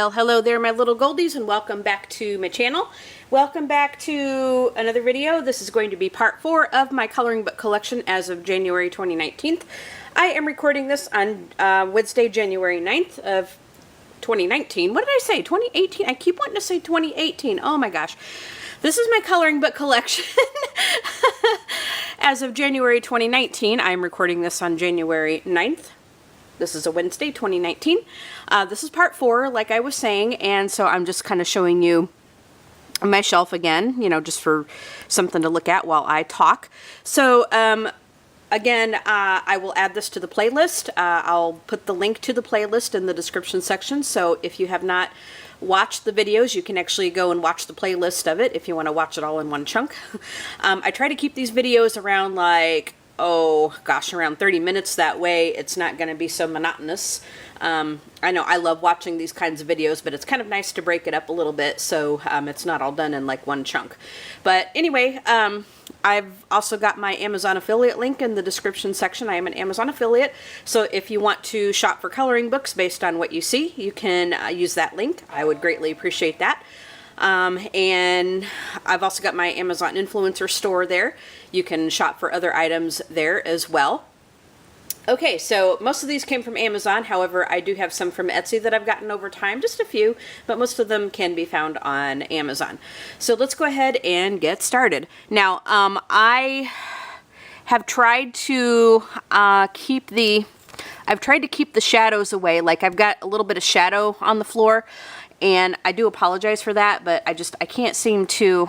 Well, hello there my little goldies, and welcome back to my channel. Welcome back to another video. This is going to be part 4 of my coloring book collection as of January 2019. I am recording this on Wednesday, January 9th of 2019. What did I say? 2018? I keep wanting to say 2018. Oh my gosh. This is my coloring book collection as of January 2019. I'm recording this on January 9th. This is a Wednesday, 2019. This is part 4, like I was saying, and so I'm just kind of showing you my shelf again, you know, just for something to look at while I talk. So, again, I will add this to the playlist. I'll put the link to the playlist in the description section, so if you have not watched the videos, you can actually go and watch the playlist of it if you want to watch it all in one chunk. I try to keep these videos around like, oh gosh, around 30 minutes. That way it's not going to be so monotonous. I know I love watching these kinds of videos, but it's kind of nice to break it up a little bit so it's not all done in like one chunk. But anyway, I've also got my Amazon affiliate link in the description section. I am an Amazon affiliate, so if you want to shop for coloring books based on what you see, you can use that link. I would greatly appreciate that. And I've also got my Amazon influencer store there. You can shop for other items there as well. Okay, so most of these came from Amazon. However, I do have some from Etsy that I've gotten over time, just a few, but most of them can be found on Amazon. So let's go ahead and get started. Now, I have tried to keep the shadows away. Like, I've got a little bit of shadow on the floor, and I do apologize for that, but I can't seem to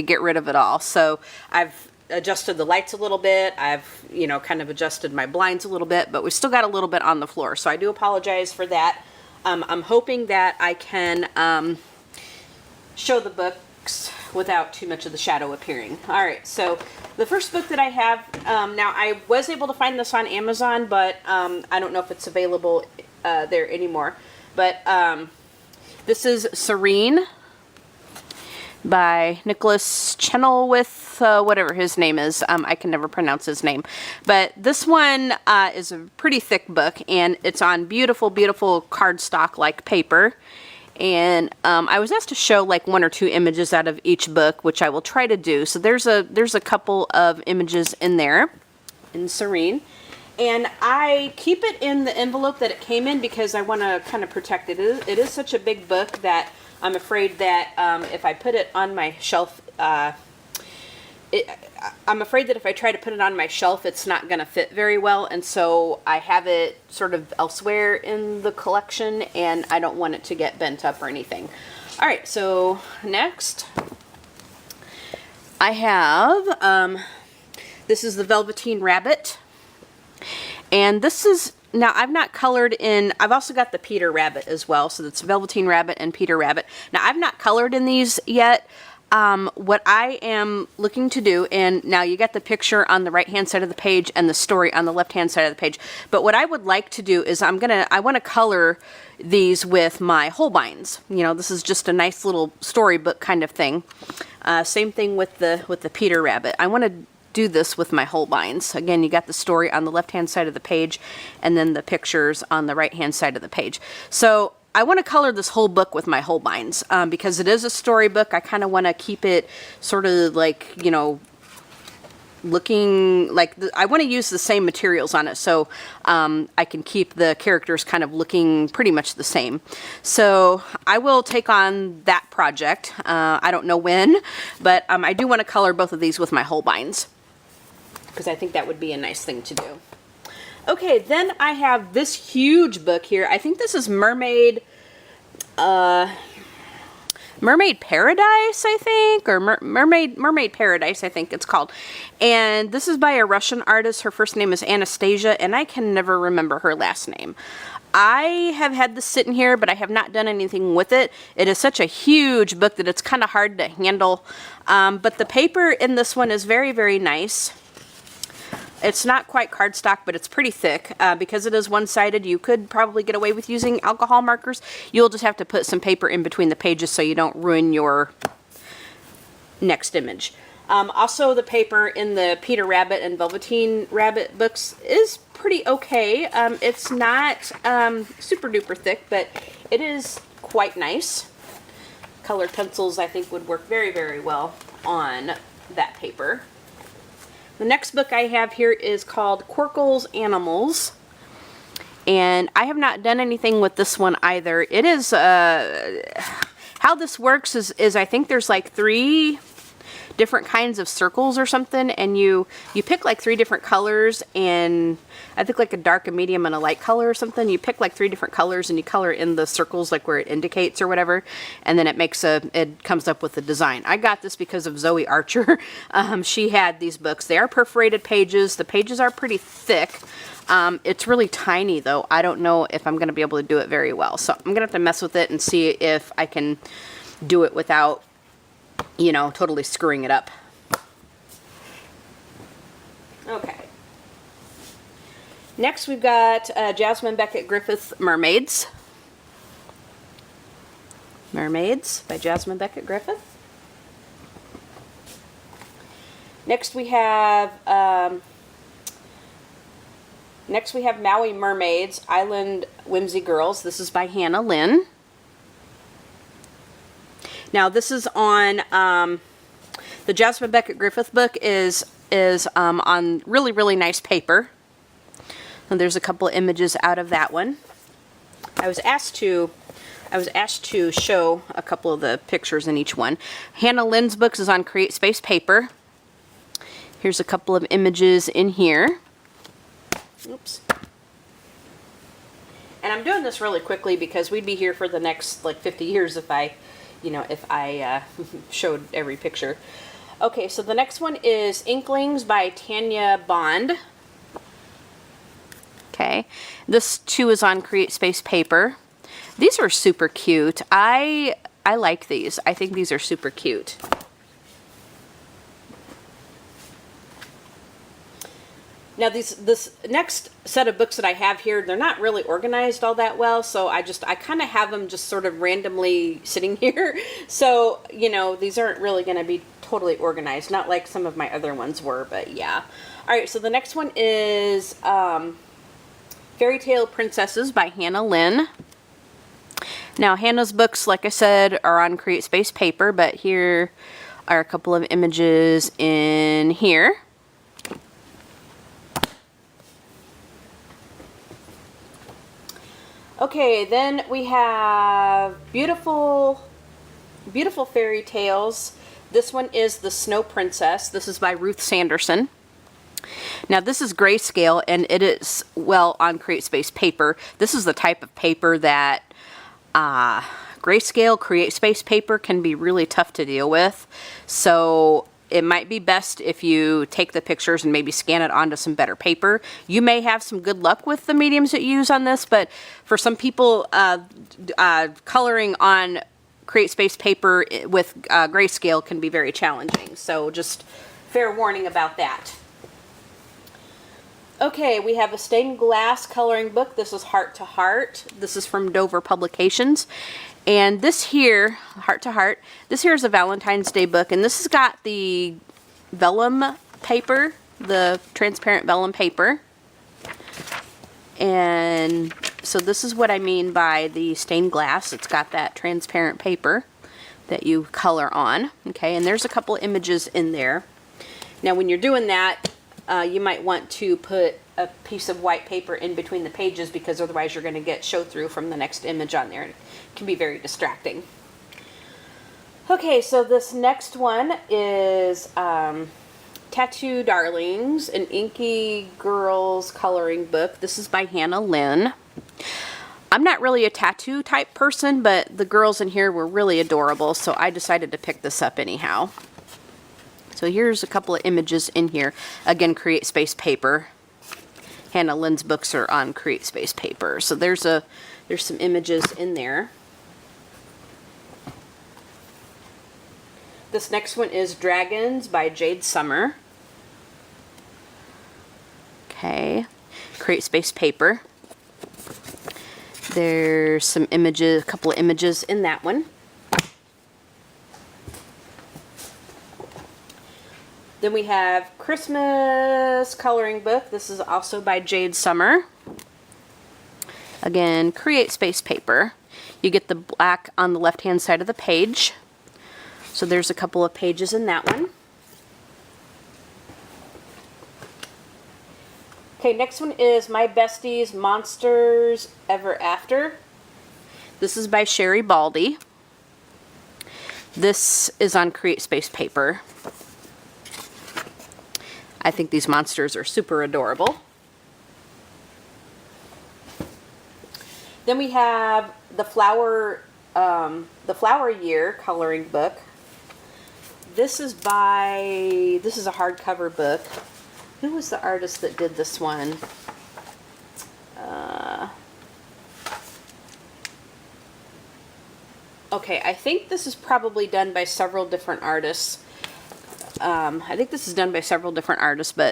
get rid of it all. So I've adjusted the lights a little bit. I've, you know, kind of adjusted my blinds a little bit, but we still got a little bit on the floor. So I do apologize for that. I'm hoping that I can show the books without too much of the shadow appearing. All right, so the first book that I have, now I was able to find this on Amazon, but I don't know if it's available there anymore. But this is Serene by Nicholas Chenoweth, whatever his name is. I can never pronounce his name. But this one is a pretty thick book, and it's on beautiful, beautiful cardstock-like paper. And I was asked to show like 1 or 2 images out of each book, which I will try to do. So there's a couple of images in there, in Serene. And I keep it in the envelope that it came in because I want to kind of protect it. It is such a big book that I'm afraid that if I put it on my shelf, I'm afraid that if I try to put it on my shelf, it's not going to fit very well. And so I have it sort of elsewhere in the collection, and I don't want it to get bent up or anything. All right, so next I have, this is the Velveteen Rabbit. And this is, now I've not colored in, I've also got the Peter Rabbit as well. So that's Velveteen Rabbit and Peter Rabbit. Now I've not colored in these yet. What I am looking to do, and now you got the picture on the right hand side of the page and the story on the left hand side of the page. But what I would like to do is I want to color these with my Holbeins. You know, this is just a nice little storybook kind of thing. Same thing with the Peter Rabbit. I want to do this with my Holbeins. Again, you got the story on the left hand side of the page and then the pictures on the right hand side of the page. So I want to color this whole book with my Holbeins because it is a storybook. I kind of want to keep it sort of like, you know, looking like I want to use the same materials on it, so I can keep the characters kind of looking pretty much the same. So I will take on that project. I don't know when, but I do want to color both of these with my Holbeins because I think that would be a nice thing to do. Okay, then I have this huge book here. I think this is Mermaid Paradise, I think, or Mermaid Paradise, I think it's called. And this is by a Russian artist. Her first name is Anastasia, and I can never remember her last name. I have had this sitting here, but I have not done anything with it. It is such a huge book that it's kind of hard to handle. But the paper in this one is very, very nice. It's not quite cardstock, but it's pretty thick. Because it is one-sided, you could probably get away with using alcohol markers. You'll just have to put some paper in between the pages so you don't ruin your next image. Also, the paper in the Peter Rabbit and Velveteen Rabbit books is pretty okay. It's not super duper thick, but it is quite nice. Colored pencils, I think, would work very, very well on that paper. The next book I have here is called Quirkle's Animals. And I have not done anything with this one either. It is, how this works is I think there's like 3 different kinds of circles or something, and you pick like 3 different colors, and I think like a dark, a medium, and a light color or something. You pick like 3 different colors and you color in the circles like where it indicates or whatever, and then it comes up with a design. I got this because of Zoe Archer. She had these books. They are perforated pages. The pages are pretty thick. It's really tiny though. I don't know if I'm going to be able to do it very well, so I'm going to have to mess with it and see if I can do it without, you know, totally screwing it up. Okay. Next we've got Jasmine Beckett Griffith Mermaids. Mermaids by Jasmine Beckett Griffith. Next we have Maui Mermaids, Island Whimsy Girls. This is by Hannah Lynn. Now this is on, the Jasmine Beckett Griffith book is on really, really nice paper. And there's a couple of images out of that one. I was asked to show a couple of the pictures in each one. Hannah Lynn's books is on Create Space paper. Here's a couple of images in here. Oops. And I'm doing this really quickly because we'd be here for the next like 50 years if I showed every picture. Okay, so the next one is Inklings by Tanya Bond. Okay, this too is on Create Space paper. These are super cute. I like these. I think these are super cute. Now this next set of books that I have here, they're not really organized all that well, so I kind of have them just sort of randomly sitting here. So, you know, these aren't really going to be totally organized, not like some of my other ones were, but yeah. Alright, so the next one is Fairy Tale Princesses by Hannah Lynn. Now Hannah's books, like I said, are on Create Space paper, but here are a couple of images in here. Okay, then we have Beautiful Fairy Tales. This one is The Snow Princess. This is by Ruth Sanderson. Now this is Grayscale, and it is, well, on Create Space paper. This is the type of paper that Grayscale Create Space paper can be really tough to deal with. So it might be best if you take the pictures and maybe scan it onto some better paper. You may have some good luck with the mediums that you use on this, but for some people, coloring on Create Space paper with Grayscale can be very challenging. So just fair warning about that. Okay, we have a stained glass coloring book. This is Heart to Heart. This is from Dover Publications. And this here, Heart to Heart, this here is a Valentine's Day book, and this has got the vellum paper, the transparent vellum paper. And so this is what I mean by the stained glass. It's got that transparent paper that you color on. Okay, and there's a couple images in there. Now when you're doing that, you might want to put a piece of white paper in between the pages, because otherwise you're going to get show through from the next image on there. It can be very distracting. Okay, so this next one is Tattoo Darlings, an Inky Girls coloring book. This is by Hannah Lynn. I'm not really a tattoo type person, but the girls in here were really adorable, so I decided to pick this up anyhow. So here's a couple of images in here. Again, Create Space paper. Hannah Lynn's books are on Create Space paper. So there's some images in there. This next one is Dragons by Jade Summer. Okay, Create Space paper. There's some images, a couple of images in that one. Then we have Christmas coloring book. This is also by Jade Summer. Again, Create Space paper. You get the black on the left-hand side of the page. So there's a couple of pages in that one. Okay, next one is My Bestie's Monsters Ever After. This is by Sherry Baldy. This is on Create Space paper. I think these monsters are super adorable. Then we have the Flower Year coloring book. This is a hardcover book. Who was the artist that did this one? Okay, I think this is probably done by several different artists. But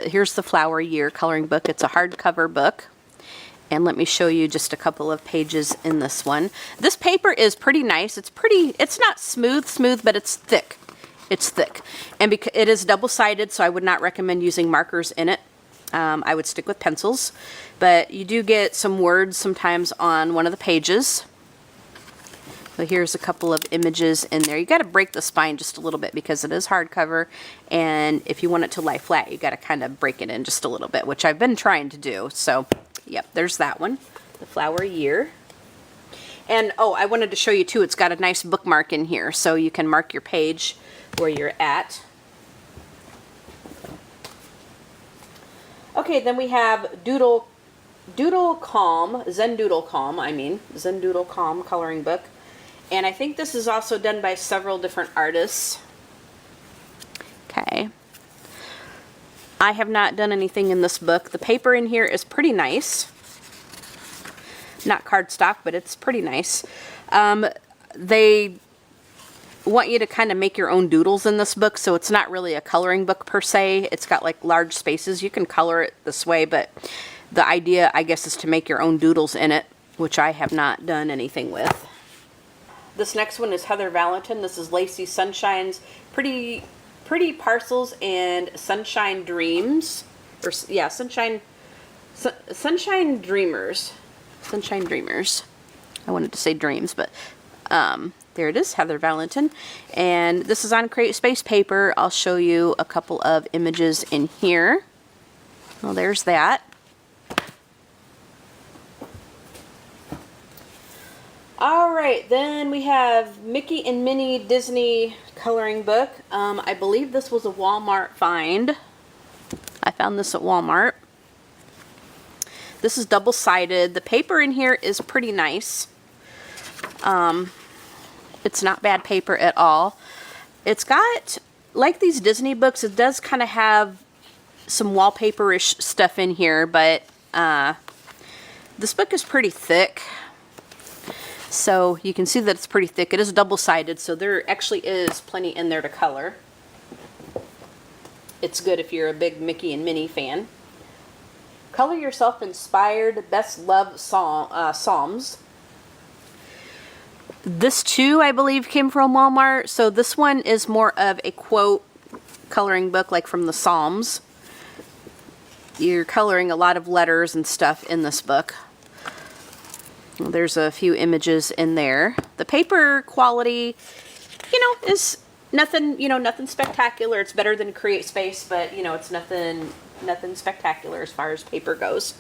here's the Flower Year coloring book. It's a hardcover book. And let me show you just a couple of pages in this one. This paper is pretty nice. It's not smooth, but it's thick. It's thick. And because it is double-sided, so I would not recommend using markers in it. I would stick with pencils. But you do get some words sometimes on one of the pages. So here's a couple of images in there. You got to break the spine just a little bit because it is hardcover, and if you want it to lie flat, you got to kind of break it in just a little bit, which I've been trying to do. So, yep, there's that one, the Flower Year. And oh, I wanted to show you too. It's got a nice bookmark in here, so you can mark your page where you're at. Okay, then we have Zendoodle Calm coloring book. And I think this is also done by several different artists. Okay. I have not done anything in this book. The paper in here is pretty nice. Not cardstock, but it's pretty nice. They want you to kind of make your own doodles in this book, so it's not really a coloring book per se. It's got like large spaces. You can color it this way, but the idea, I guess, is to make your own doodles in it, which I have not done anything with. This next one is Heather Valentin. This is Lacey Sunshine's Pretty Parcels and Sunshine Dreams. Or, yeah, Sunshine Dreamers. Sunshine Dreamers. I wanted to say dreams, but there it is, Heather Valentin. And this is on Create Space paper. I'll show you a couple of images in here. Well, there's that. Alright, then we have Mickey and Minnie Disney coloring book. I believe this was a Walmart find. I found this at Walmart. This is double-sided. The paper in here is pretty nice. It's not bad paper at all. It's got, like these Disney books, it does kind of have some wallpaper-ish stuff in here, but this book is pretty thick. So you can see that it's pretty thick. It is double-sided, so there actually is plenty in there to color. It's good if you're a big Mickey and Minnie fan. Color Yourself Inspired Best Love Psalms. This too, I believe, came from Walmart. So this one is more of a quote coloring book, like from the Psalms. You're coloring a lot of letters and stuff in this book. There's a few images in there. The paper quality, is nothing, nothing spectacular. It's better than Create Space, but, it's nothing spectacular as far as paper goes.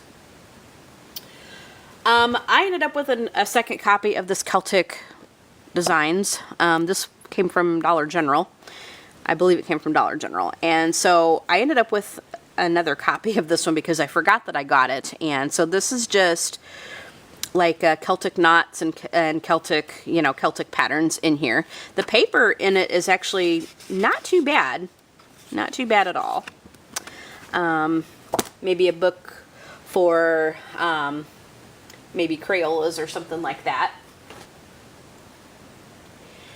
I ended up with a second copy of this Celtic Designs. This came from Dollar General. I believe it came from Dollar General. And so I ended up with another copy of this one because I forgot that I got it. And so this is just like Celtic knots and Celtic, Celtic patterns in here. The paper in it is actually not too bad. Not too bad at all. Maybe a book for maybe Crayolas or something like that.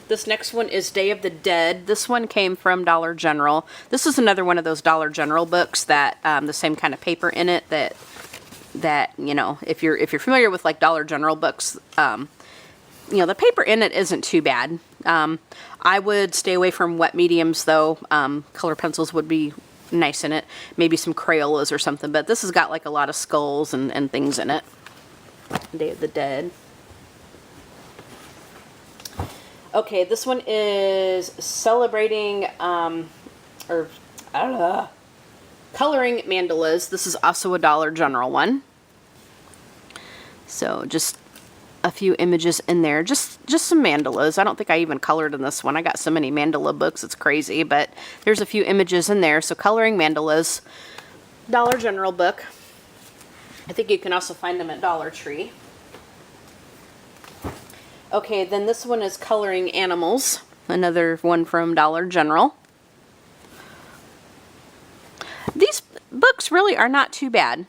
This next one is Day of the Dead. This one came from Dollar General. This is another one of those Dollar General books that the same kind of paper in it that if you're familiar with like Dollar General books, the paper in it isn't too bad. I would stay away from wet mediums though. Color pencils would be nice in it. Maybe some Crayolas or something, but this has got like a lot of skulls and things in it. Day of the Dead. Okay, this one is celebrating, or I don't know, coloring mandalas. This is also a Dollar General one. So just a few images in there, just some mandalas. I don't think I even colored in this one. I got so many mandala books, it's crazy, but there's a few images in there. So coloring mandalas, Dollar General book. I think you can also find them at Dollar Tree. Okay, then this one is coloring animals, another one from Dollar General. These books really are not too bad.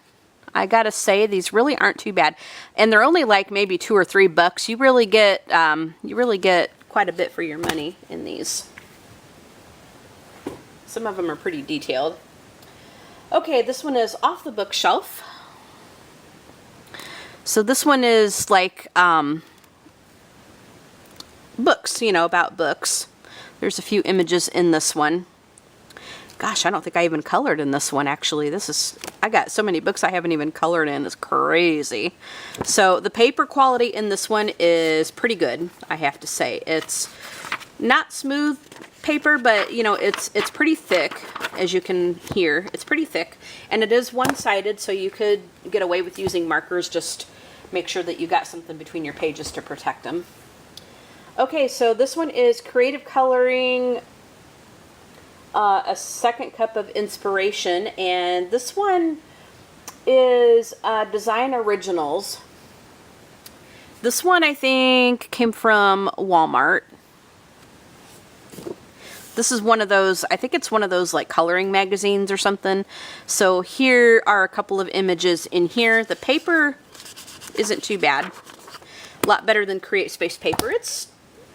I gotta say, these really aren't too bad, and they're only like maybe $2 or $3. You really get quite a bit for your money in these. Some of them are pretty detailed. Okay, this one is Off the Bookshelf. So this one is like books, you know, about books. There's a few images in this one. Gosh, I don't think I even colored in this one, actually. I got so many books I haven't even colored in. It's crazy. So the paper quality in this one is pretty good, I have to say. It's not smooth paper, but, you know, it's pretty thick, as you can hear. It's pretty thick, and it is one-sided, so you could get away with using markers. Just make sure that you got something between your pages to protect them. Okay, so this one is Creative Coloring, A Second Cup of Inspiration, and this one is Design Originals. This one I think came from Walmart. This is one of those, I think it's one of those like coloring magazines or something. So here are a couple of images in here. The paper isn't too bad. A lot better than Create Space paper. It's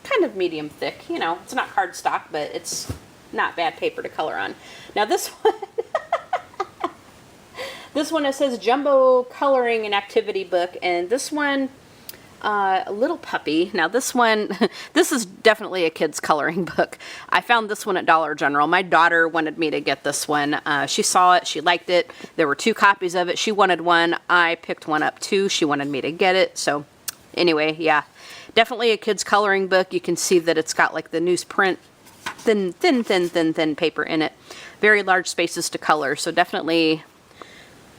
kind of medium thick, you know. It's not cardstock, but it's not bad paper to color on. Now this one, this one, it says Jumbo Coloring and Activity Book, and this one, a Little Puppy. Now this one, this is definitely a kid's coloring book. I found this one at Dollar General. My daughter wanted me to get this one. She saw it, she liked it. There were 2 copies of it. She wanted one. I picked one up too. She wanted me to get it. So anyway, yeah, definitely a kid's coloring book. You can see that it's got like the newsprint, thin paper in it. Very large spaces to color. So definitely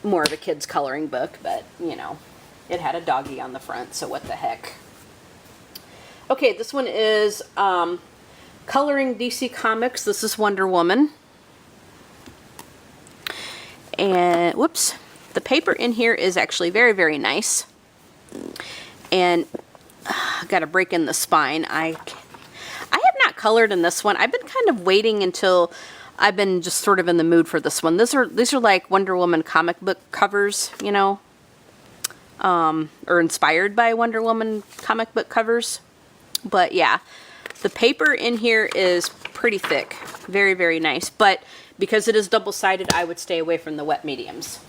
more of a kid's coloring book, but you know, it had a doggy on the front, so what the heck. Okay, this one is Coloring DC Comics. This is Wonder Woman. And, whoops, the paper in here is actually very, very nice. And I've got to break in the spine. I have not colored in this one. I've been kind of waiting until I've been just sort of in the mood for this one. These are like Wonder Woman comic book covers, you know. Or inspired by Wonder Woman comic book covers. But yeah, the paper in here is pretty thick. Very, very nice. But because it is double-sided, I would stay away from the wet mediums.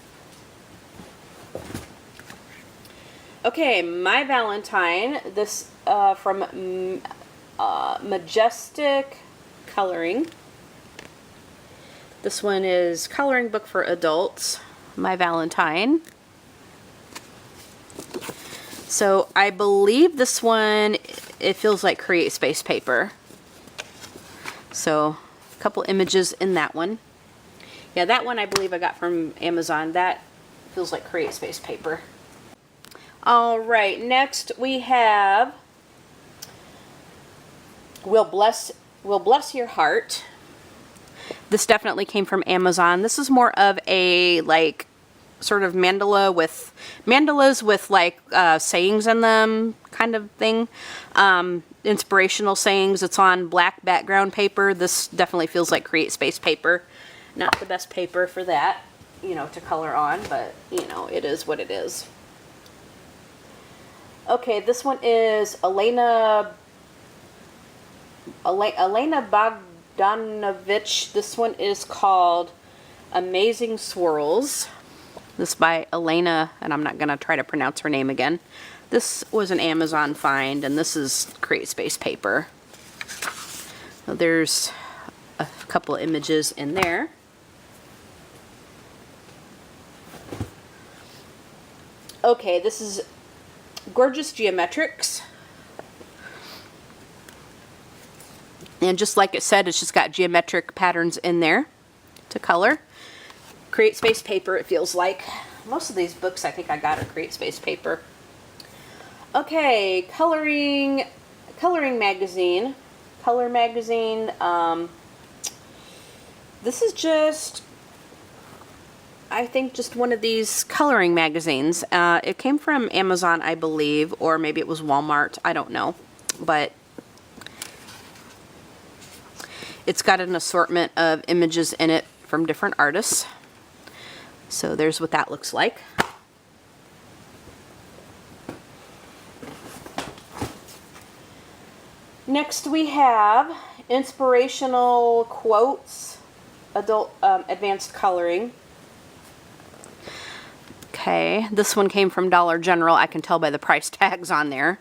Okay, My Valentine. This from Majestic Coloring. This one is Coloring Book for Adults. My Valentine. So I believe this one, it feels like Create Space paper. So a couple images in that one. Yeah, that one I believe I got from Amazon. That feels like Create Space paper. All right, next we have Will Bless Your Heart. This definitely came from Amazon. This is more of a like sort of mandalas with like sayings in them kind of thing. Inspirational sayings. It's on black background paper. This definitely feels like Create Space paper. Not the best paper for that, you know, to color on, but you know, it is what it is. Okay, this one is Elena Bogdanovich. This one is called Amazing Swirls. This by Elena, and I'm not going to try to pronounce her name again. This was an Amazon find, and this is Create Space paper. So there's a couple of images in there. Okay, this is Gorgeous Geometrics. And just like it said, it's just got geometric patterns in there to color. Create Space paper, it feels like. Most of these books I think I got are Create Space paper. Okay, coloring magazine. Color magazine. This is just, I think, just one of these coloring magazines. It came from Amazon, I believe, or maybe it was Walmart. I don't know. But it's got an assortment of images in it from different artists. So there's what that looks like. Next we have Inspirational Quotes, Adult Advanced Coloring. Okay, this one came from Dollar General. I can tell by the price tags on there.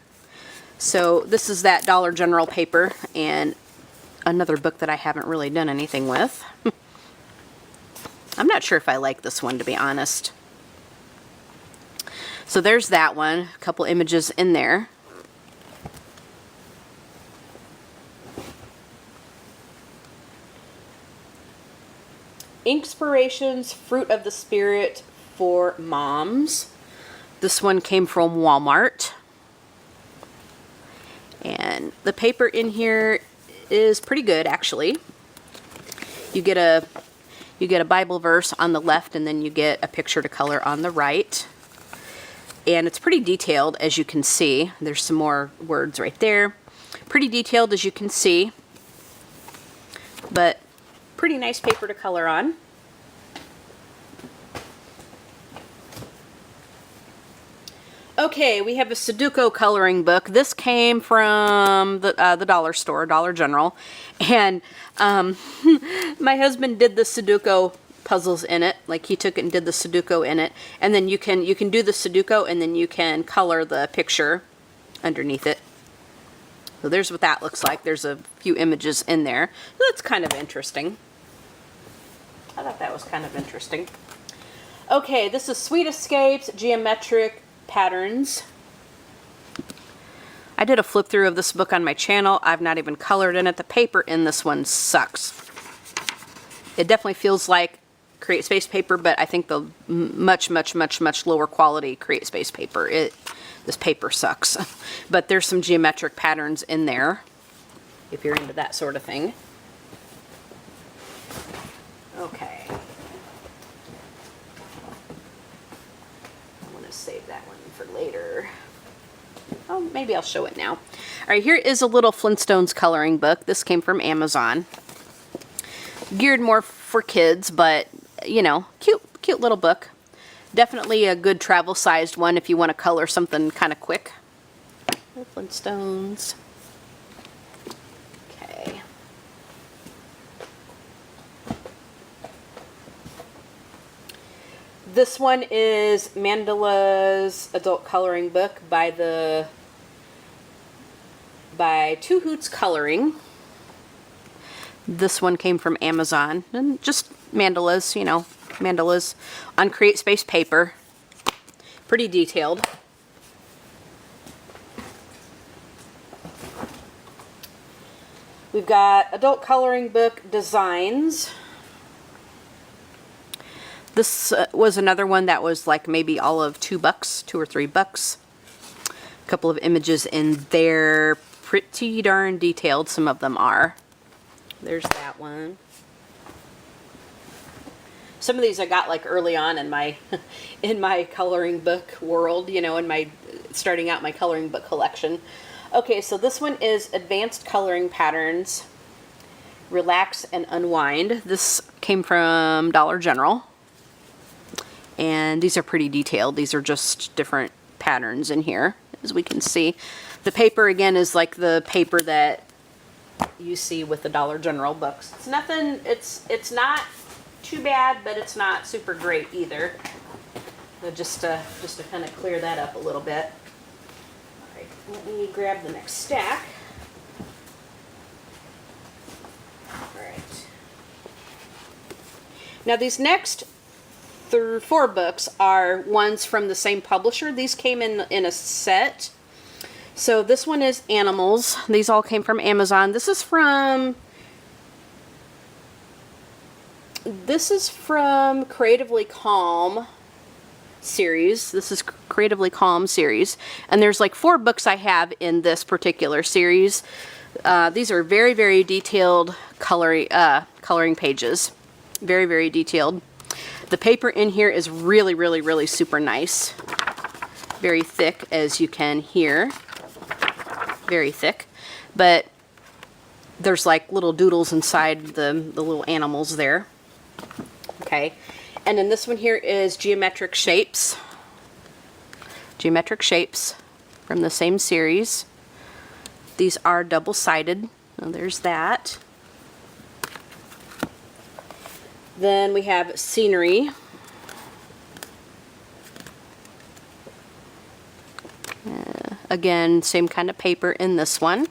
So this is that Dollar General paper, and another book that I haven't really done anything with. I'm not sure if I like this one, to be honest. So there's that one, a couple images in there. Inspirations, Fruit of the Spirit for Moms. This one came from Walmart. And the paper in here is pretty good, actually. You get a Bible verse on the left, and then you get a picture to color on the right. And it's pretty detailed, as you can see. There's some more words right there. Pretty detailed, as you can see. But pretty nice paper to color on. Okay, we have a Sudoku coloring book. This came from the dollar store, Dollar General, and my husband did the Sudoku puzzles in it. Like, he took it and did the Sudoku in it, and then you can do the Sudoku, and then you can color the picture underneath it. So there's what that looks like. There's a few images in there. That's kind of interesting. I thought that was kind of interesting. Okay, this is Sweet Escapes, Geometric Patterns. I did a flip through of this book on my channel. I've not even colored in it. The paper in this one sucks. It definitely feels like Create Space paper, but I think the much lower quality Create Space paper. This paper sucks. But there's some geometric patterns in there, if you're into that sort of thing. Okay. I want to save that one for later. Oh, maybe I'll show it now. All right, here is a little Flintstones coloring book. This came from Amazon. Geared more for kids, but, you know, cute little book. Definitely a good travel-sized one if you want to color something kind of quick. The Flintstones. Okay. This one is Mandala's adult coloring book by Two Hoots Coloring. This one came from Amazon, and just mandalas, you know, mandalas on Create Space paper. Pretty detailed. We've got adult coloring book designs. This was another one that was like maybe all of $2, $2 or $3. A couple of images in there. Pretty darn detailed, some of them are. There's that one. Some of these I got like early on in my in my coloring book world, you know, in my starting out my coloring book collection. Okay, so this one is Advanced Coloring Patterns, Relax and Unwind. This came from Dollar General. And these are pretty detailed. These are just different patterns in here, as we can see. The paper, again, is like the paper that you see with the Dollar General books. It's nothing, it's not too bad, but it's not super great either. So just to kind of clear that up a little bit. All right, let me grab the next stack. All right. Now these next 4 books are ones from the same publisher. These came in a set. So this one is animals. These all came from Amazon. This is from Creatively Calm series. This is Creatively Calm series, and there's like 4 books I have in this particular series. These are very, very detailed coloring pages. Very, very detailed. The paper in here is really, really, really super nice. Very thick, as you can hear. Very thick. But there's like little doodles inside the little animals there. Okay. And then this one here is Geometric Shapes. Geometric Shapes from the same series. These are double-sided. Well, there's that. Then we have Scenery. Again, same kind of paper in this one.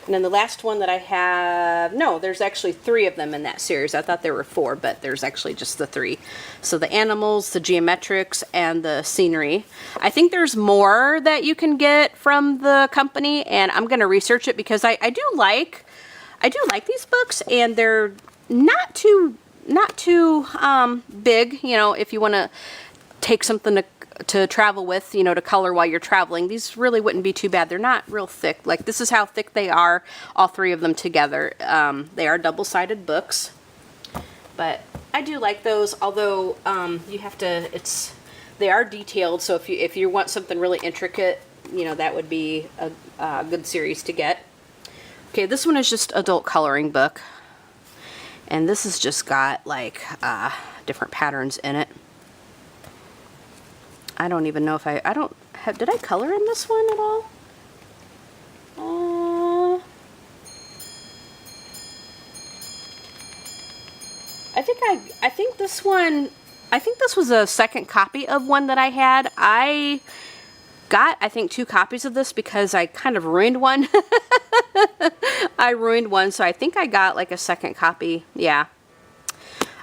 And then the last one that I have, no, there's actually 3 of them in that series. I thought there were 4, but there's actually just the 3. So the animals, the geometrics, and the scenery. I think there's more that you can get from the company, and I'm going to research it because I do like these books, and they're not too big. You know, if you want to take something to travel with, you know, to color while you're traveling, these really wouldn't be too bad. They're not real thick. Like, this is how thick they are, all 3 of them together. They are double-sided books, but I do like those, although you have to, they are detailed, so if you want something really intricate, you know, that would be a good series to get. Okay, this one is just adult coloring book, and this has just got like different patterns in it. I don't even know if did I color in this one at all? I think this was a second copy of one that I had. I got, I think, 2 copies of this because I kind of ruined one. I ruined one, so I think I got like a second copy. Yeah.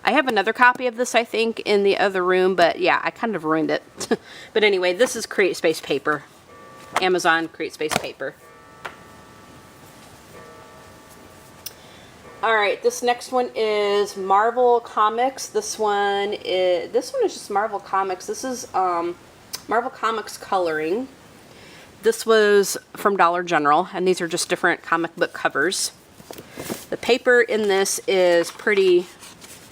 I have another copy of this, I think, in the other room, but yeah, I kind of ruined it. But anyway, this is Create Space paper. Amazon Create Space paper. Alright, this next one is Marvel Comics. This one is just Marvel Comics. This is Marvel Comics coloring. This was from Dollar General, and these are just different comic book covers. The paper in this is pretty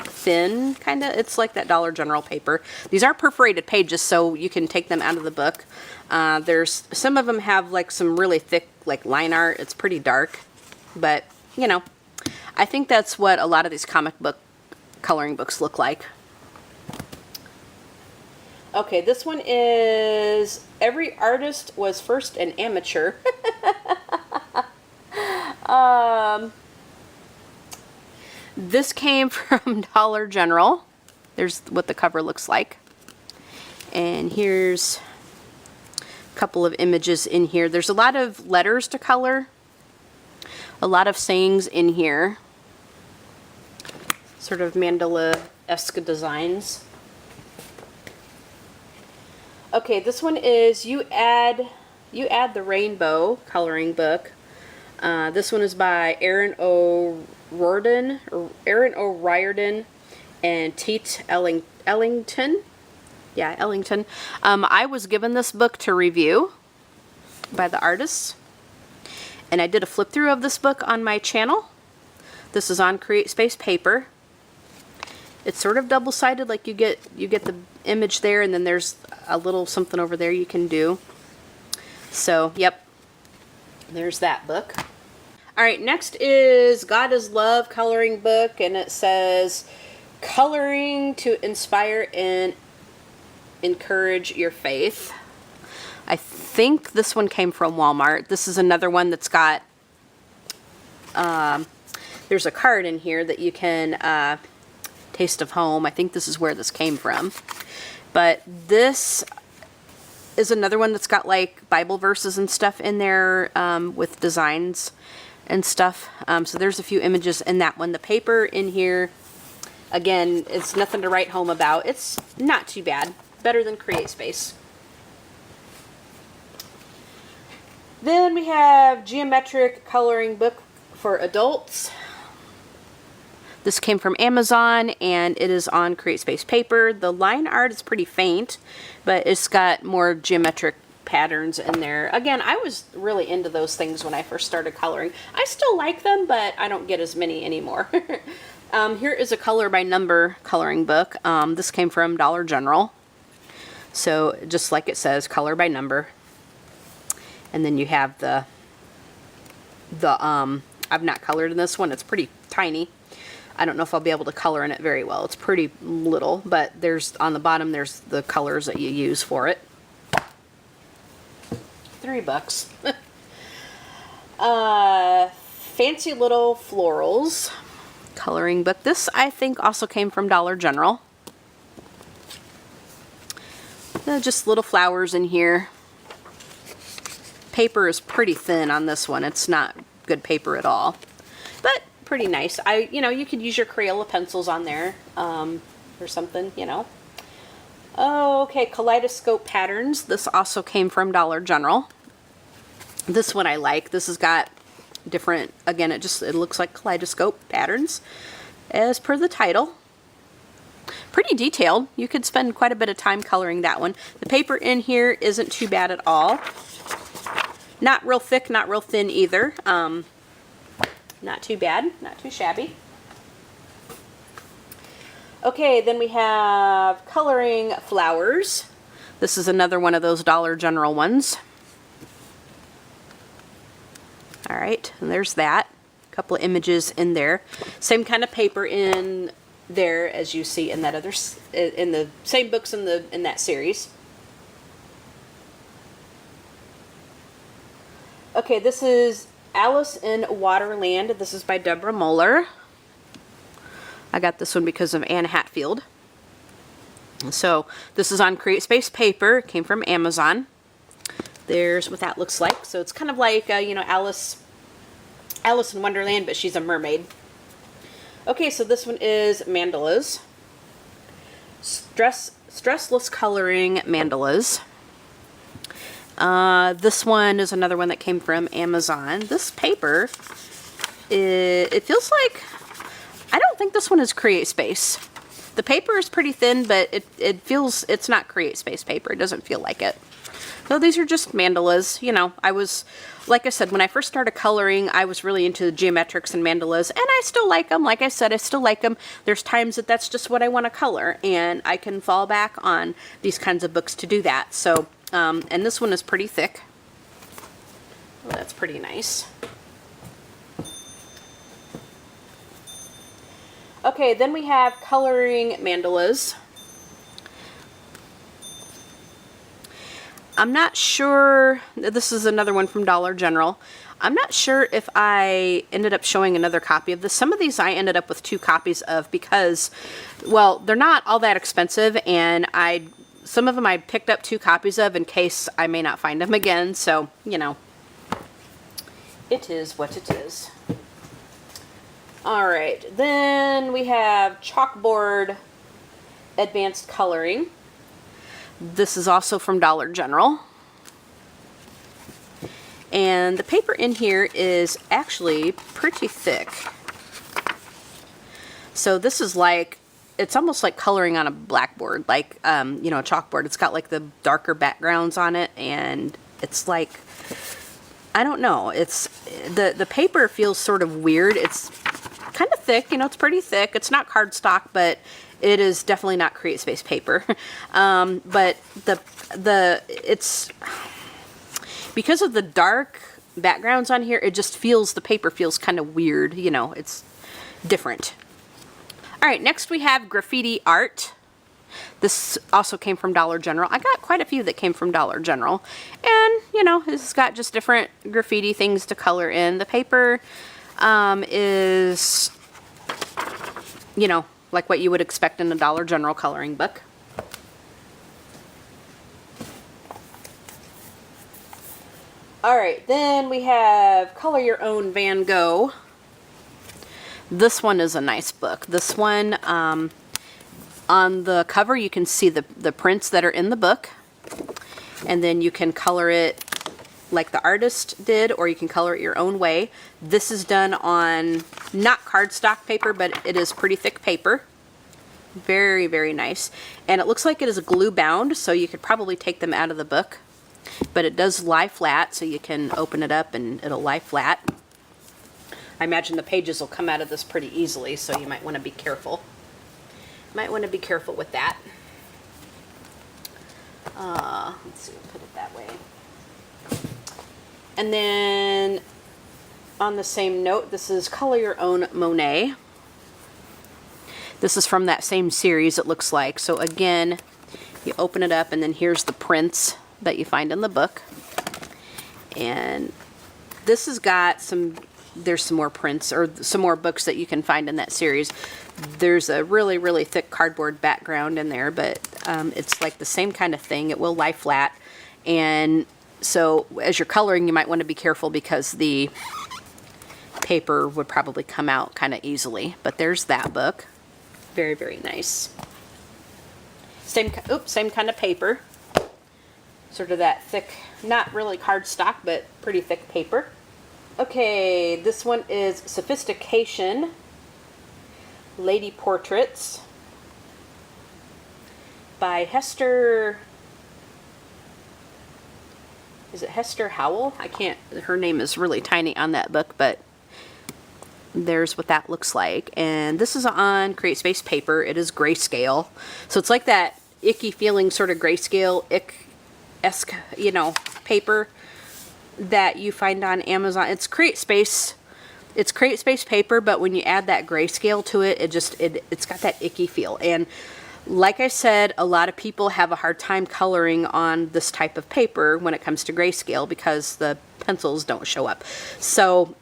thin, kind of. It's like that Dollar General paper. These are perforated pages, so you can take them out of the book. There's some of them have like some really thick like line art. It's pretty dark, but you know, I think that's what a lot of these comic book coloring books look like. Okay, this one is Every Artist Was First an Amateur. This came from Dollar General. There's what the cover looks like. And here's a couple of images in here. There's a lot of letters to color. A lot of sayings in here. Sort of mandala-esque designs. Okay, this one is You Add the Rainbow coloring book. This one is by Aaron O'Riordan and Teet Ellington. Yeah, Ellington. I was given this book to review by the artists, and I did a flip through of this book on my channel. This is on Create Space paper. It's sort of double-sided, like you get the image there, and then there's a little something over there you can do. So, yep, there's that book. Alright, next is God is Love coloring book, and it says, Coloring to Inspire and Encourage Your Faith. I think this one came from Walmart. This is another one that's got, there's a card in here that you can, Taste of Home. I think this is where this came from. But this is another one that's got like Bible verses and stuff in there, with designs and stuff. So there's a few images in that one. The paper in here, again, it's nothing to write home about. It's not too bad. Better than Create Space. Then we have Geometric Coloring Book for Adults. This came from Amazon, and it is on CreateSpace paper. The line art is pretty faint, but it's got more geometric patterns in there. Again, I was really into those things when I first started coloring. I still like them, but I don't get as many anymore. Here is a color by number coloring book. This came from Dollar General. So just like it says, color by number. And then you have the I've not colored in this one. It's pretty tiny. I don't know if I'll be able to color in it very well. It's pretty little, but there's on the bottom there's the colors that you use for it. $3. Fancy Little Florals coloring book. This I think also came from Dollar General. Just little flowers in here. Paper is pretty thin on this one. It's not good paper at all, but pretty nice. You could use your Crayola pencils on there or something, you know. Okay, Kaleidoscope Patterns. This also came from Dollar General. This one I like. This has got different, again, it looks like kaleidoscope patterns as per the title. Pretty detailed. You could spend quite a bit of time coloring that one. The paper in here isn't too bad at all. Not real thick, not real thin either. Not too bad, not too shabby. Okay, then we have Coloring Flowers. This is another one of those Dollar General ones. All right, and there's that. A couple of images in there. Same kind of paper in there as you see in that other, in the same books in that series. Okay, this is Alice in Waterland. This is by Deborah Muller. I got this one because of Anne Hatfield. So this is on CreateSpace paper. It came from Amazon. There's what that looks like. So it's kind of like you know, Alice in Wonderland, but she's a mermaid. Okay, so this one is mandalas. Stressless coloring mandalas. This one is another one that came from Amazon. This paper, it feels like, I don't think this one is CreateSpace. The paper is pretty thin, but it feels, it's not CreateSpace paper. It doesn't feel like it. So these are just mandalas. You know, I was, like I said, when I first started coloring, I was really into the geometrics and mandalas, and I still like them. Like I said, I still like them. There's times that that's just what I want to color, and I can fall back on these kinds of books to do that. So, and this one is pretty thick. Well, that's pretty nice. Okay, then we have Coloring Mandalas. I'm not sure, this is another one from Dollar General. I'm not sure if I ended up showing another copy of this. Some of these I ended up with 2 copies of because, well, they're not all that expensive, and some of them I picked up 2 copies of in case I may not find them again. So, you know, it is what it is. Alright, then we have Chalkboard Advanced Coloring. This is also from Dollar General. And the paper in here is actually pretty thick. So this is like, it's almost like coloring on a blackboard, like, you know, a chalkboard. It's got like the darker backgrounds on it, and it's like, I don't know, it's, the paper feels sort of weird. It's kind of thick, you know, it's pretty thick. It's not cardstock, but it is definitely not CreateSpace paper. But it's, because of the dark backgrounds on here, it just feels, the paper feels kind of weird, you know, it's different. Alright, next we have Graffiti Art. This also came from Dollar General. I got quite a few that came from Dollar General. And, you know, it's got just different graffiti things to color in. The paper is, you know, like what you would expect in a Dollar General coloring book. Alright, then we have Color Your Own Van Gogh. This one is a nice book. This one, on the cover you can see the prints that are in the book. And then you can color it like the artist did, or you can color it your own way. This is done on not cardstock paper, but it is pretty thick paper. Very, very nice. And it looks like it is glue bound, so you could probably take them out of the book. But it does lie flat, so you can open it up and it'll lie flat. I imagine the pages will come out of this pretty easily, so you might want to be careful. Might want to be careful with that. Let's see, we'll put it that way. And then on the same note, this is Color Your Own Monet. This is from that same series, it looks like. So again, you open it up and then here's the prints that you find in the book. And this has got there's some more prints or some more books that you can find in that series. There's a really, really thick cardboard background in there, but it's like the same kind of thing. It will lie flat. And so as you're coloring, you might want to be careful because the paper would probably come out kind of easily. But there's that book. Very, very nice. Same kind of paper. Sort of that thick, not really cardstock, but pretty thick paper. Okay, this one is Sophistication Lady Portraits by Hester. Is it Hester Howell? I can't, her name is really tiny on that book, but there's what that looks like. And this is on Create Space paper. It is grayscale. So it's like that icky feeling sort of grayscale, ick-esque, you know, paper that you find on Amazon. It's Create Space paper, but when you add that grayscale to it, it's got that icky feel. And like I said, a lot of people have a hard time coloring on this type of paper when it comes to grayscale because the pencils don't show up. So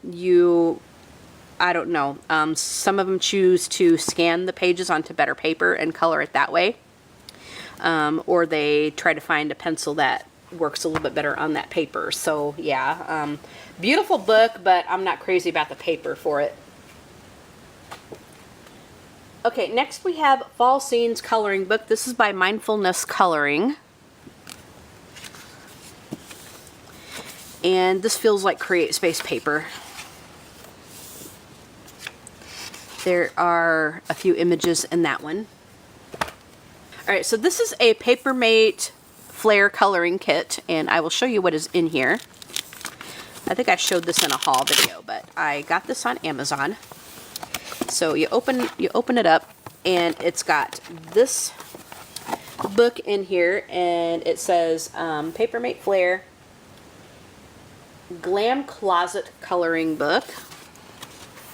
I don't know, some of them choose to scan the pages onto better paper and color it that way. Or they try to find a pencil that works a little bit better on that paper. So yeah, beautiful book, but I'm not crazy about the paper for it. Okay, next we have Fall Scenes Coloring Book. This is by Mindfulness Coloring. And this feels like Create Space paper. There are a few images in that one. Alright, so this is a Papermate Flare coloring kit, and I will show you what is in here. I think I showed this in a haul video, but I got this on Amazon. So you open it up, and it's got this book in here, and it says Papermate Flare Glam Closet Coloring Book.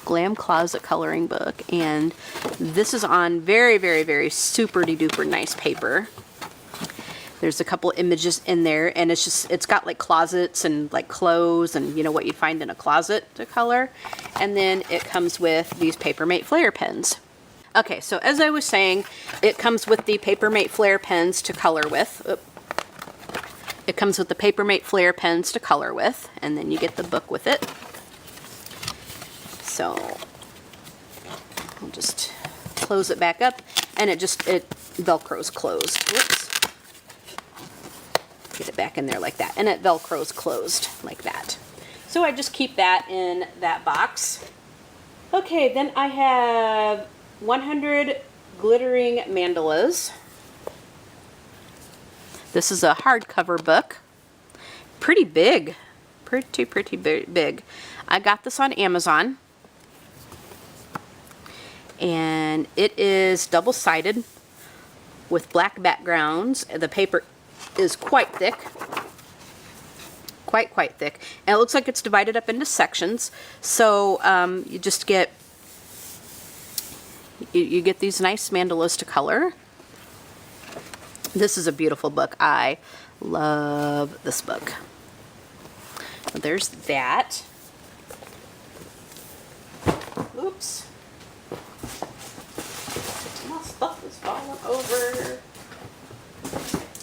Glam Closet Coloring Book, and this is on very, very, very super duper nice paper. There's a couple images in there, and it's got like closets and like clothes and, you know, what you'd find in a closet to color. And then it comes with these Papermate Flare pens. Okay, so as I was saying, it comes with the Papermate Flare pens to color with. It comes with the Papermate Flare pens to color with, and then you get the book with it. So I'll just close it back up, and it velcros closed. Whoops. Get it back in there like that, and it velcros closed like that. So I just keep that in that box. Okay, then I have 100 glittering mandalas. This is a hardcover book. Pretty big. Pretty big. I got this on Amazon. And it is double-sided with black backgrounds. The paper is quite thick. Quite thick. And it looks like it's divided up into sections. So you just get you get these nice mandalas to color. This is a beautiful book. I love this book. So there's that. Oops. My stuff is falling over.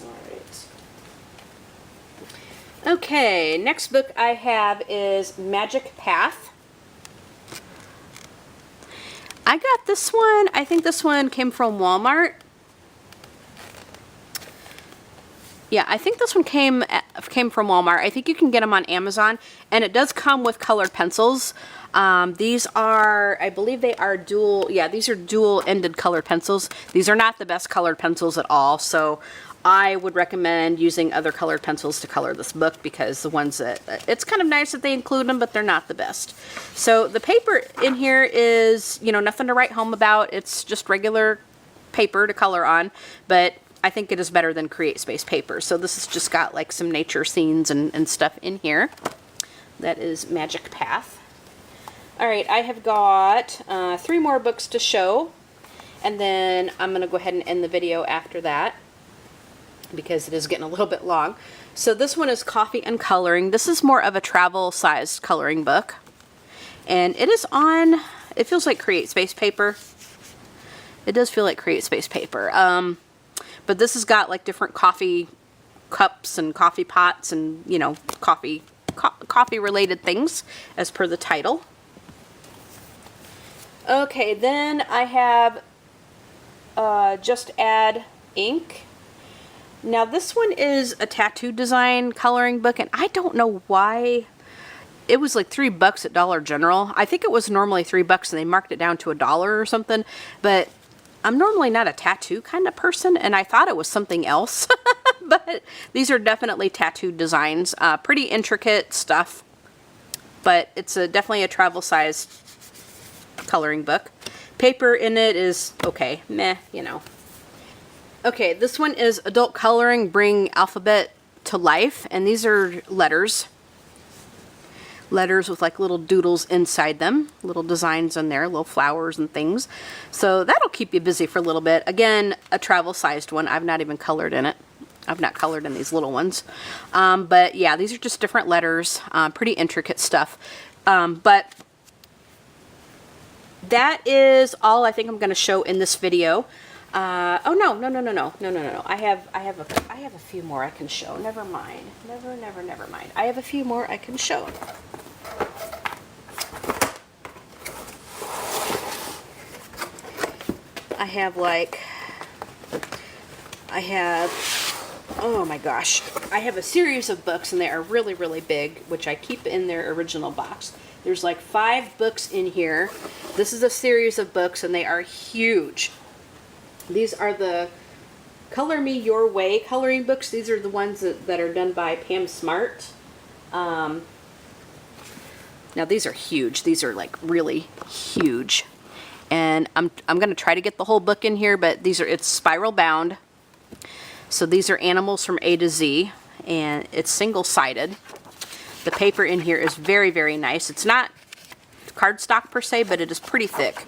Alright. Okay, next book I have is Magic Path. I got this one. I think this one came from Walmart. Yeah, I think this one came from Walmart. I think you can get them on Amazon, and it does come with colored pencils. These are, I believe they are dual, yeah, these are dual-ended colored pencils. These are not the best colored pencils at all, so I would recommend using other colored pencils to color this book, because the ones that, it's kind of nice that they include them, but they're not the best. So the paper in here is, you know, nothing to write home about. It's just regular paper to color on, but I think it is better than Create Space paper. So this has just got like some nature scenes and stuff in here. That is Magic Path. All right, I have got 3 more books to show, and then I'm going to go ahead and end the video after that, because it is getting a little bit long. So this one is Coffee and Coloring. This is more of a travel-sized coloring book, and it is on, it feels like Create Space paper. It does feel like Create Space paper. But this has got like different coffee cups and coffee pots and, you know, coffee related things as per the title. Okay, then I have Just Add Ink. Now this one is a tattoo design coloring book, and I don't know why it was like $3 at Dollar General. I think it was normally $3 and they marked it down to $1 or something, but I'm normally not a tattoo kind of person, and I thought it was something else. But these are definitely tattoo designs. Pretty intricate stuff, but it's definitely a travel-sized coloring book. Paper in it is okay, meh, you know. Okay, this one is Adult Coloring Bring Alphabet to Life, and these are letters. Letters with like little doodles inside them, little designs in there, little flowers and things. So that'll keep you busy for a little bit. Again, a travel-sized one. I've not even colored in it. I've not colored in these little ones. But yeah, these are just different letters, pretty intricate stuff. But that is all I think I'm going to show in this video. Oh no. I have a few more I can show. Never mind. Never mind. I have a few more I can show. Oh my gosh. I have a series of books, and they are really, really big, which I keep in their original box. There's like 5 books in here. This is a series of books, and they are huge. These are the Color Me Your Way coloring books. These are the ones that are done by Pam Smart. Now these are huge. These are like really huge. And I'm going to try to get the whole book in here, but it's spiral bound. So these are animals from A to Z, and it's single-sided. The paper in here is very, very nice. It's not cardstock per se, but it is pretty thick.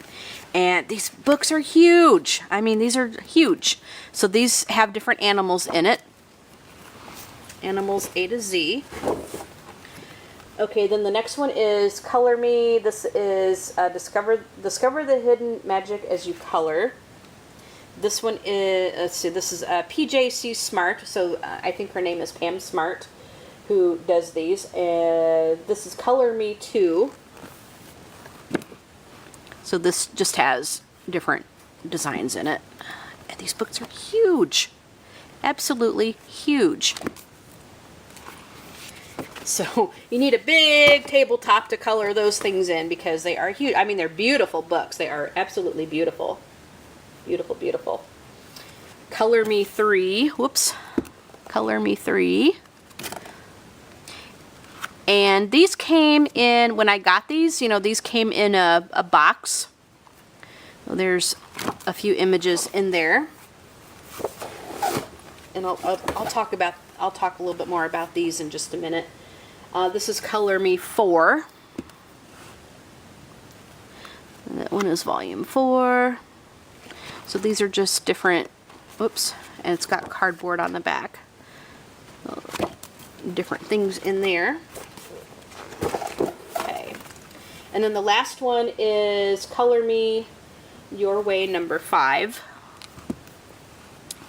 And these books are huge. I mean, these are huge. So these have different animals in it. Animals A to Z. Okay, then the next one is Color Me. This is Discover the Hidden Magic as You Color. This one is, let's see, this is PJC Smart. So I think her name is Pam Smart, who does these. This is Color Me 2. So this just has different designs in it. And these books are huge. Absolutely huge. So you need a big tabletop to color those things in, because they are huge. I mean, they're beautiful books. They are absolutely beautiful. Beautiful, beautiful. Color Me 3. Whoops. Color Me 3. And these came in, when I got these, you know, these came in a box. Well, there's a few images in there. And I'll talk a little bit more about these in just a minute. This is Color Me 4. And that one is volume 4. So these are just different, whoops, and it's got cardboard on the back. Different things in there. Okay. And then the last one is Color Me Your Way number 5.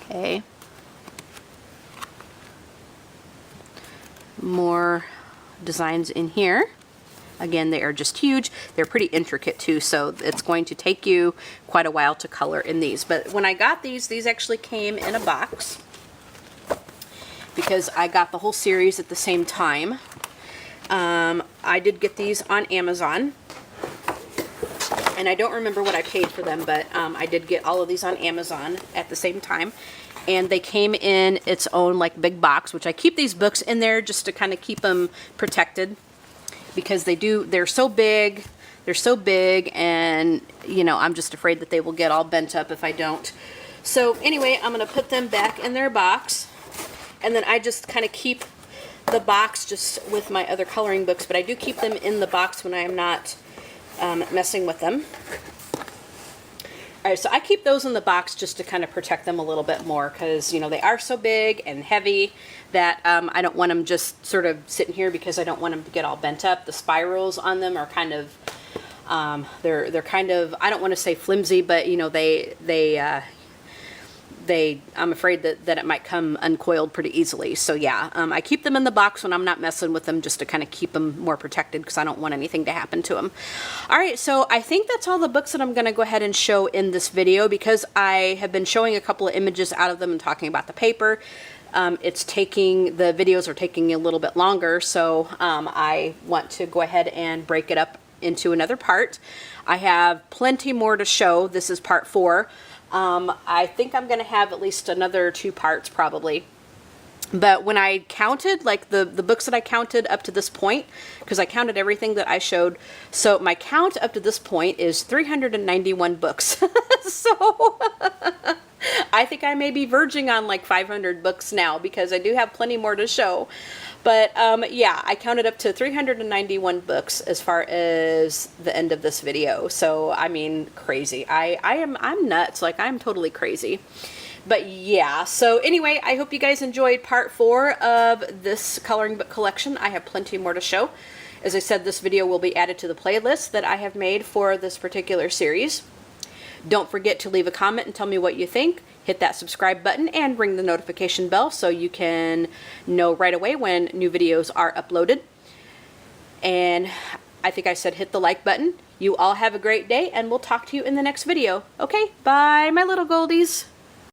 Okay. More designs in here. Again, they are just huge. They're pretty intricate too, so it's going to take you quite a while to color in these. But when I got these actually came in a box. because I got the whole series at the same time. I did get these on Amazon, and I don't remember what I paid for them, but I did get all of these on Amazon at the same time. And they came in its own like big box, which I keep these books in there just to kind of keep them protected, because they're so big, and you know, I'm just afraid that they will get all bent up if I don't. So anyway, I'm going to put them back in their box, and then I just kind of keep the box just with my other coloring books, but I do keep them in the box when I am not messing with them. All right, so I keep those in the box just to kind of protect them a little bit more, because, you know, they are so big and heavy that I don't want them just sort of sitting here, because I don't want them to get all bent up. The spirals on them are kind of, they're kind of, I don't want to say flimsy, but, you know, I'm afraid that it might come uncoiled pretty easily. So yeah, I keep them in the box when I'm not messing with them, just to kind of keep them more protected, because I don't want anything to happen to them. All right, so I think that's all the books that I'm going to go ahead and show in this video, because I have been showing a couple of images out of them and talking about the paper. The videos are taking a little bit longer, so I want to go ahead and break it up into another part. I have plenty more to show. This is part 4. I think I'm going to have at least another 2 parts probably. But when I counted, like the books that I counted up to this point, because I counted everything that I showed, so my count up to this point is 391 books. So I think I may be verging on like 500 books now, because I do have plenty more to show. But yeah, I counted up to 391 books as far as the end of this video. So I mean, crazy. I'm nuts. Like, I'm totally crazy. But yeah, so anyway, I hope you guys enjoyed part 4 of this coloring book collection. I have plenty more to show. As I said, this video will be added to the playlist that I have made for this particular series. Don't forget to leave a comment and tell me what you think. Hit that subscribe button and ring the notification bell so you can know right away when new videos are uploaded. And I think I said hit the like button. You all have a great day, and we'll talk to you in the next video. Okay, bye, my little goldies.